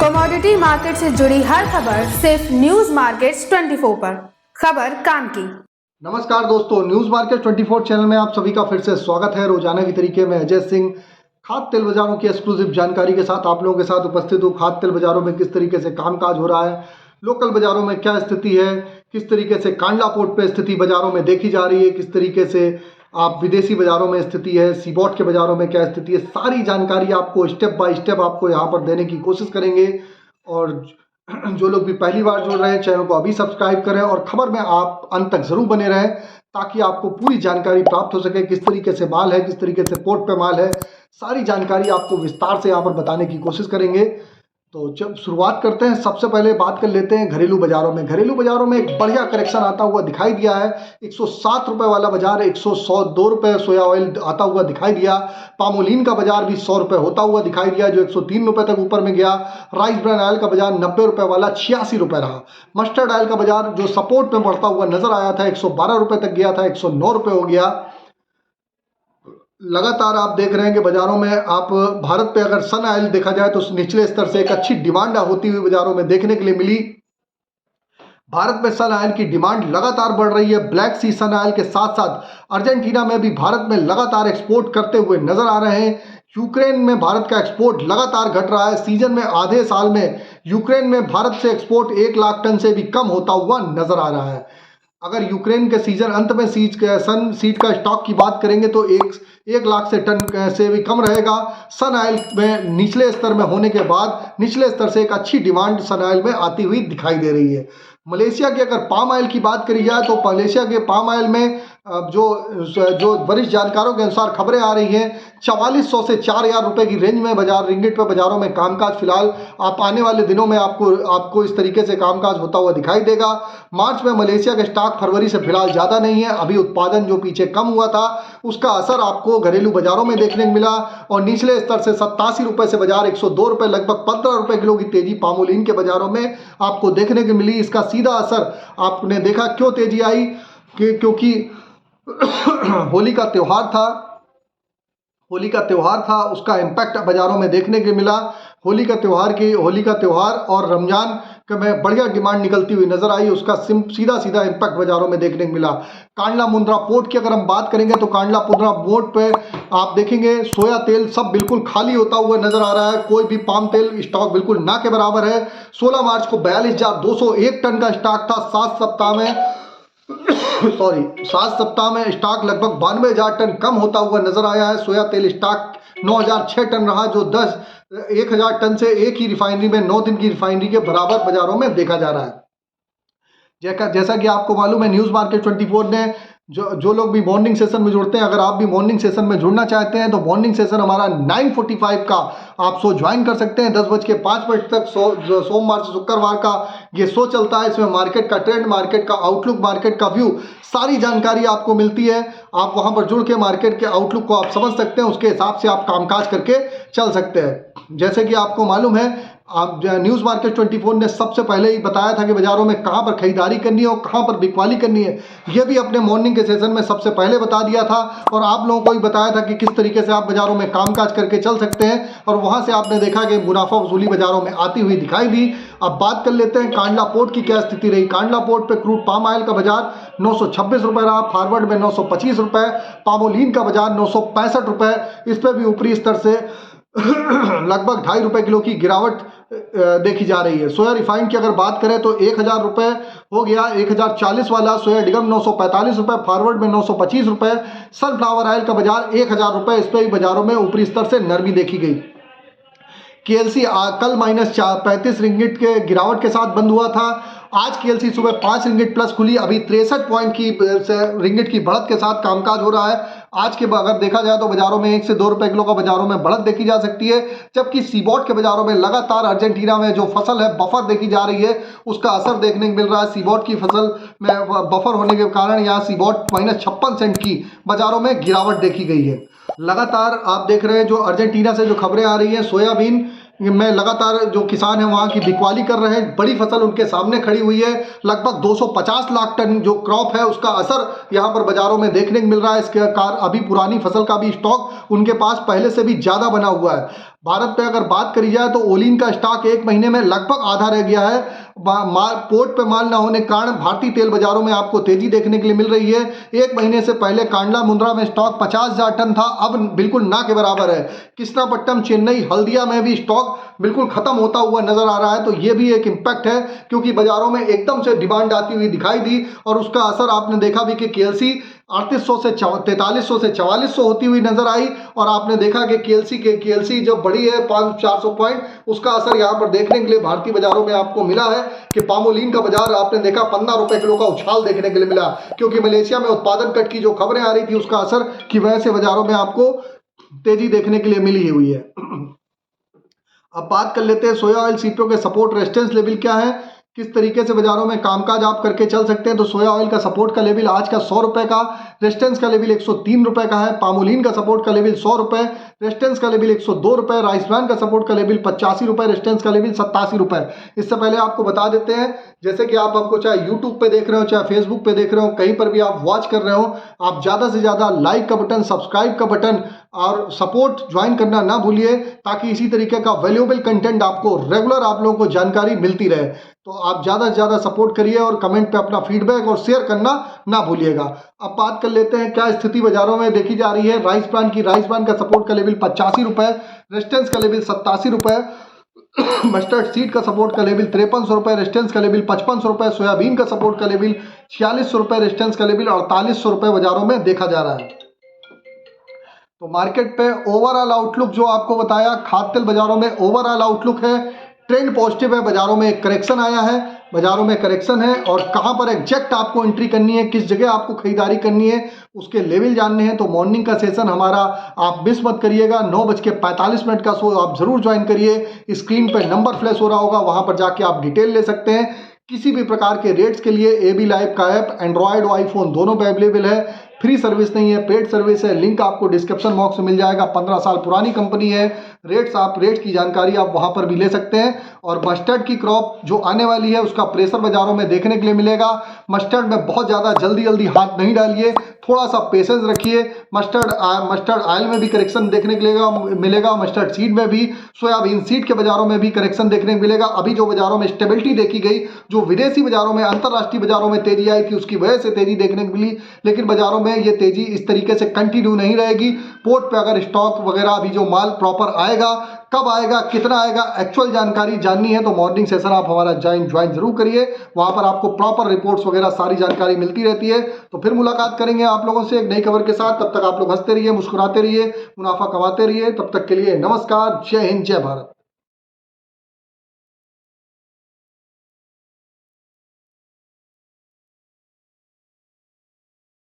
Commodity market से जुड़ी हर खबर सिर्फ न्यूज मार्केट्स 24 पर। खबर काम की। नमस्कार दोस्तों, न्यूज मार्केट 24 चैनल में आप सभी का फिर से स्वागत है। रोजाना की तरीके में अजय सिंह खाद्य तेल बाजारों की एक्सक्लूसिव जानकारी के साथ आप लोगों के साथ उपस्थित हूँ। खाद्य तेल बाजारों में किस तरीके से कामकाज हो रहा है, लोकल बाजारों में क्या स्थिति है, किस तरीके से कांडला पोर्ट पे स्थिति बाजारों में देखी जा रही है, किस तरीके से आप विदेशी बाजारों में स्थिति है, सीबॉट के बाजारों में क्या स्थिति है, सारी जानकारी आपको स्टेप बाय स्टेप आपको यहाँ पर देने की कोशिश करेंगे। और जो लोग भी पहली बार जुड़ रहे हैं चैनल को अभी सब्सक्राइब करें और खबर में आप अंत तक जरूर बने रहें ताकि आपको पूरी जानकारी प्राप्त हो सके। किस तरीके से माल है, किस तरीके से पोर्ट पे माल है, सारी जानकारी आपको विस्तार से यहाँ पर बताने की कोशिश करेंगे। तो जब शुरुआत करते हैं, सबसे पहले बात कर लेते हैं घरेलू बाजारों में। घरेलू बाजारों में एक बढ़िया करेक्शन आता हुआ दिखाई दिया है। 107 रुपए वाला बाजार 102 रुपए सोया ऑयल आता हुआ दिखाई दिया। पामोलिन का बाजार भी 100 रुपए होता हुआ दिखाई दिया, जो 103 रुपए तक ऊपर में गया। राइस ब्रांड ऑयल का बाजार 90 रुपए वाला 86 रुपए रहा। मस्टर्ड ऑयल का बाजार जो सपोर्ट में बढ़ता हुआ नजर आया था 112 रुपए तक गया था, 109 रुपए हो गया। लगातार आप देख रहे हैं कि बाजारों में आप भारत पे अगर सन ऑयल देखा जाए तो निचले स्तर से एक अच्छी डिमांड होती हुई बाजारों में देखने के लिए मिली। भारत में सन ऑयल की डिमांड लगातार बढ़ रही है। ब्लैक सी सन ऑयल के साथ साथ अर्जेंटीना में भी भारत में लगातार एक्सपोर्ट करते हुए नजर आ रहे हैं। यूक्रेन में भारत का एक्सपोर्ट लगातार घट रहा है। सीजन में आधे साल में यूक्रेन में भारत से एक्सपोर्ट 1 लाख टन से भी कम होता हुआ नजर आ रहा है। अगर यूक्रेन के सीजन अंत में सन सीड का स्टॉक की बात करेंगे तो एक लाख से टन से भी कम रहेगा। सन ऑयल में निचले स्तर में होने के बाद निचले स्तर से एक अच्छी डिमांड सन ऑयल में आती हुई दिखाई दे रही है। मलेशिया की अगर पाम ऑयल की बात करी जाए तो मलेशिया के पाम ऑयल में जो वरिष्ठ जानकारों के अनुसार खबरें आ रही हैं 4400 से 4000 रुपए की रेंज में बाजार रिंगिट पे बाजारों में कामकाज फिलहाल आप आने वाले दिनों में आपको इस तरीके से कामकाज होता हुआ दिखाई देगा। मार्च में मलेशिया के स्टॉक फरवरी से फिलहाल ज़्यादा नहीं है। अभी उत्पादन जो पीछे कम हुआ था उसका असर आपको घरेलू बाजारों में देखने को मिला और निचले स्तर से 87 रुपए से बाजार 102 रुपए, लगभग 15 रुपए किलो की तेजी पामोलिन के बाजारों में आपको देखने को मिली। इसका सीधा असर आपने देखा क्यों तेजी आई, क्योंकि होली का त्योहार था, उसका इम्पैक्ट बाजारों में देखने को मिला। होली का त्योहार और रमजान में बढ़िया डिमांड निकलती हुई नजर आई, उसका सीधा इम्पैक्ट बाजारों में देखने को मिला। कांडला मुंद्रा पोर्ट की अगर हम बात करेंगे तो कांडला मुंद्रा पोर्ट पे आप देखेंगे सोया तेल सब बिल्कुल खाली होता हुआ नजर आ रहा है। कोई भी पाम तेल स्टॉक बिल्कुल ना के बराबर है। 16 मार्च को 42,201 टन का स्टॉक था। 7 सप्ताह में स्टॉक लगभग 92,000 टन कम होता हुआ नजर आया है। सोया तेल स्टॉक 9,006 टन रहा, जो 1,000 टन से एक ही रिफाइनरी में 9 दिन की रिफाइनरी के बराबर बाजारों में देखा जा रहा है। जैसा कि आपको मालूम है, न्यूज मार्केट 24 ने जो लोग भी मॉर्निंग सेशन में जुड़ते हैं, अगर आप भी मॉर्निंग सेशन में जुड़ना चाहते हैं तो मॉर्निंग सेशन हमारा 9:45 का आप शो ज्वाइन कर सकते हैं। 10:05 तक सोमवार से शुक्रवार का ये शो चलता है। इसमें मार्केट का ट्रेंड, मार्केट का आउटलुक, मार्केट का व्यू, सारी जानकारी आपको मिलती है। आप वहां पर जुड़ के मार्केट के आउटलुक को आप समझ सकते हैं, उसके हिसाब से आप कामकाज करके चल सकते हैं। जैसे कि आपको मालूम है, आप न्यूज मार्केट 24 ने सबसे पहले ही बताया था कि बाजारों में कहां पर खरीदारी करनी है और कहां पर बिकवाली करनी है। यह भी अपने मॉर्निंग के सेशन में सबसे पहले बता दिया था और आप लोगों को भी बताया था कि किस तरीके से आप बाजारों में कामकाज करके चल सकते हैं। और वहां से आपने देखा कि मुनाफा वसूली बाजारों में आती हुई दिखाई दी। अब बात कर लेते हैं कांडला पोर्ट की क्या स्थिति रही। कांडला पोर्ट पे क्रूड पाम ऑयल का बाजार 926 रुपए रहा, फॉरवर्ड में 925 रुपए, पामोलिन का बाजार 965 रुपए। इस पर भी ऊपरी स्तर से लगभग 2.5 रुपए किलो की गिरावट देखी जा रही है। सोया रिफाइंड की अगर बात करें तो 1,000 रुपए हो गया, 1,040 वाला। सोया डिगम 945 रुपए, फॉरवर्ड में 925 रुपए। सनफ्लावर ऑयल का बाजार 1,000 रुपए, इस पर भी बाजारों में ऊपरी स्तर से नरमी देखी गई। केएलसी कल -35 रिंगिट के गिरावट के साथ बंद हुआ था। आज केएलसी सुबह 5 रिंगिट प्लस खुली। अभी 63 पॉइंट की रिंगिट की बढ़त के साथ कामकाज हो रहा है। आज के अगर देखा जाए तो बाजारों में 1 से 2 रुपए किलो का बाजारों में बढ़त देखी जा सकती है। जबकि सीबॉट के बाजारों में लगातार अर्जेंटीना में जो फसल है बफर देखी जा रही है, उसका असर देखने को मिल रहा है। सीबॉट की फसल में बफर होने के कारण यहाँ सीबॉट -56 सेंट की बाजारों में गिरावट देखी गई है। लगातार आप देख रहे हैं जो अर्जेंटीना से जो खबरें आ रही हैं, सोयाबीन में लगातार जो किसान हैं वहाँ की बिकवाली कर रहे हैं। बड़ी फसल उनके सामने खड़ी हुई है। लगभग 250 लाख टन जो क्रॉप है उसका असर यहाँ पर बाजारों में देखने को मिल रहा है। इसके कारण अभी पुरानी फसल का भी स्टॉक उनके पास पहले से भी ज़्यादा बना हुआ है। भारत पे अगर बात करी जाए तो ओलिन का स्टॉक एक महीने में लगभग आधा रह गया है। पोर्ट पे माल ना होने के कारण भारतीय तेल बाजारों में आपको तेजी देखने के लिए मिल रही है। एक महीने से पहले कांडला मुंद्रा में स्टॉक 50,000 टन था, अब बिल्कुल ना के बराबर है। कृष्णापट्टनम, चेन्नई, हल्दिया में भी स्टॉक बिल्कुल खत्म होता हुआ नजर आ रहा है। तो ये भी एक इम्पैक्ट है, क्योंकि बाजारों में एकदम से डिमांड आती हुई दिखाई दी और उसका असर आपने देखा भी कि केएलसी 3800 से 4300 से 4400 होती हुई नजर आई। और आपने देखा कि केएलसी जब बढ़ी है 500-400 पॉइंट, उसका असर यहाँ पर देखने के लिए भारतीय बाजारों में आपको मिला है कि पामोलिन का बाजार आपने देखा 15 रुपए किलो का उछाल देखने के लिए मिला, क्योंकि मलेशिया में उत्पादन कट की जो खबरें आ रही थी उसका असर की वजह से बाजारों में आपको तेजी देखने के लिए मिली हुई है। अब बात कर लेते हैं सोया ऑयल सीपीओ के सपोर्ट रेजिस्टेंस लेवल क्या है, किस तरीके से बाजारों में कामकाज आप करके चल सकते हैं। तो सोया ऑयल का सपोर्ट का लेवल आज का 100 रुपए का, रेजिस्टेंस का लेवल 103 रुपए का है। पामोलिन का सपोर्ट का लेवल 100 रुपए, रेजिस्टेंस का लेवल 102 रुपए। राइस ब्रांड का सपोर्ट का लेवल 85 रुपए, रेजिस्टेंस का लेवल 87 रुपए। इससे पहले आपको बता देते हैं, जैसे कि आप हमको चाहे यूट्यूब पे देख रहे हो, चाहे फेसबुक पे देख रहे हो, कहीं पर भी आप वॉच कर रहे हो, आप ज़्यादा से ज़्यादा लाइक का बटन, सब्सक्राइब का बटन और सपोर्ट ज्वाइन करना ना भूलिए, ताकि इसी तरीके का वैल्यूएबल कंटेंट आपको रेगुलर आप लोगों को जानकारी मिलती रहे। तो आप ज़्यादा से ज़्यादा सपोर्ट करिए और कमेंट पे अपना फीडबैक और शेयर करना ना भूलिएगा। अब बात कर लेते हैं क्या स्थिति बाजारों में देखी जा रही है। राइस ब्रांड का सपोर्ट का लेवल 85 रुपए, रेजिस्टेंस का लेवल 87 रुपए। मस्टर्ड सीड का सपोर्ट का लेवल 5300 रुपए, रेजिस्टेंस का लेवल 5500 रुपए। सोयाबीन का सपोर्ट का लेवल 4600 रुपए, रेजिस्टेंस का लेवल 4800 रुपए बाजारों में देखा जा रहा है। तो मार्केट पे ओवरऑल आउटलुक जो आपको बताया, खाद्य तेल बाजारों में ओवरऑल आउटलुक है, ट्रेंड पॉजिटिव है। बाजारों में एक करेक्शन आया है, बाजारों में करेक्शन है, और कहां पर एग्जैक्ट आपको एंट्री करनी है, किस जगह आपको खरीदारी करनी है, उसके लेवल जानने हैं। तो मॉर्निंग का सेशन हमारा आप मिस मत करिएगा। 9:45 का शो आप जरूर ज्वाइन करिए। स्क्रीन पर नंबर फ्लैश हो रहा होगा, वहां पर जाके आप डिटेल ले सकते हैं। किसी भी प्रकार के रेट्स के लिए एबी लाइव का ऐप एंड्रॉयड और आईफोन दोनों पे अवेलेबल है। फ्री सर्विस नहीं है, पेड सर्विस है। लिंक आपको डिस्क्रिप्शन बॉक्स में मिल जाएगा। 15 साल पुरानी कंपनी है। रेट्स की जानकारी आप वहां पर भी ले सकते हैं। और मस्टर्ड की क्रॉप जो आने वाली है उसका प्रेशर बाजारों में देखने के लिए मिलेगा। मस्टर्ड में बहुत ज़्यादा जल्दी हाथ नहीं डालिए, थोड़ा सा पेशेंस रखिए। मस्टर्ड ऑयल में भी करेक्शन देखने के लिए मिलेगा, मस्टर्ड सीड में भी, सोयाबीन सीड के बाजारों में भी करेक्शन देखने को मिलेगा। अभी जो बाजारों में स्टेबिलिटी देखी गई, जो विदेशी बाजारों में, अंतर्राष्ट्रीय बाजारों में तेजी आई थी, उसकी वजह से तेजी देखने को मिली। लेकिन बाजारों में ये तेजी इस तरीके से कंटिन्यू नहीं रहेगी। पोर्ट पे अगर स्टॉक वगैरह अभी जो माल प्रॉपर आएगा, कब आएगा, कितना आएगा, एक्चुअल जानकारी जाननी है तो मॉर्निंग सेशन आप हमारा ज्वाइन जरूर करिए। वहां पर आपको प्रॉपर रिपोर्ट्स वगैरह सारी जानकारी मिलती रहती है। तो फिर मुलाकात करेंगे आप लोगों से एक नई खबर के साथ। तब तक आप लोग हंसते रहिए, मुस्कुराते रहिए, मुनाफा कमाते रहिए। तब तक के लिए नमस्कार, जय हिंद, जय भारत।